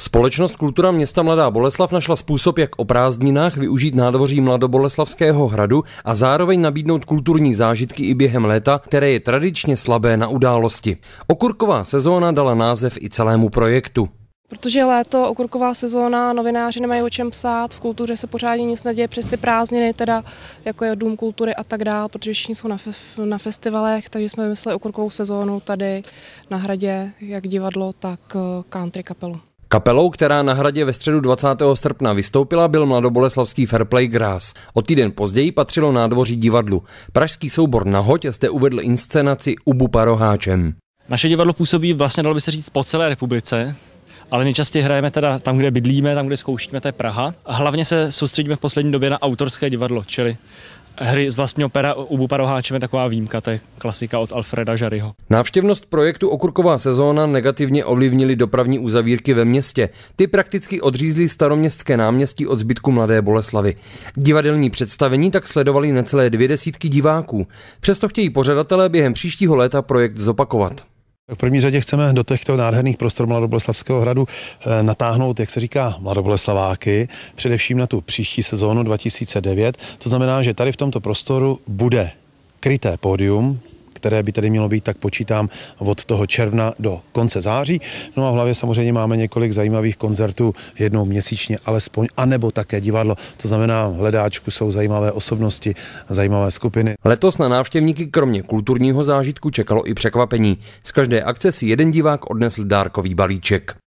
Společnost Kultura města Mladá Boleslav našla způsob, jak o prázdninách využít nádvoří Mladoboleslavského hradu a zároveň nabídnout kulturní zážitky i během léta, které je tradičně slabé na události. Okurková sezóna dala název i celému projektu. Protože léto, okurková sezóna, novináři nemají o čem psát, v kultuře se pořádně nic neděje přes ty prázdniny, teda jako je Dům kultury a tak dál, protože všichni jsou na festivalech, takže jsme vymysleli okurkovou sezónu tady na hradě, jak divadlo, tak country kapelu. Kapelou, která na hradě ve středu 20. srpna vystoupila, byl mladoboleslavský Fairplay Grass. O týden později patřilo nádvoří divadlu. Pražský soubor Nahoď zde uvedl inscenaci Ubupa roháčem. Naše divadlo působí vlastně, dalo by se říct, po celé republice. Ale nejčastěji hrajeme teda tam, kde bydlíme, tam, kde zkoušíme, to je Praha. A hlavně se soustředíme v poslední době na autorské divadlo, čili hry z vlastního pera Ubupa roháčem je taková výjimka, to je klasika od Alfreda Jarryho. Návštěvnost projektu Okurková sezóna negativně ovlivnily dopravní uzavírky ve městě. Ty prakticky odřízly Staroměstské náměstí od zbytku Mladé Boleslavy. Divadelní představení tak sledovali necelé 200 diváků. Přesto chtějí pořadatelé během příštího léta projekt zopakovat. V první řadě chceme do těchto nádherných prostor Mladoboleslavského hradu natáhnout, jak se říká, mladoboleslaváky, především na tu příští sezónu 2009. To znamená, že tady v tomto prostoru bude kryté pódium, které by tady mělo být, tak počítám, od toho června do konce září. No a v hlavě samozřejmě máme několik zajímavých koncertů jednou měsíčně alespoň, anebo také divadlo. To znamená, v hledáčku jsou zajímavé osobnosti, zajímavé skupiny. Letos na návštěvníky kromě kulturního zážitku čekalo i překvapení. Z každé akce si jeden divák odnesl dárkový balíček.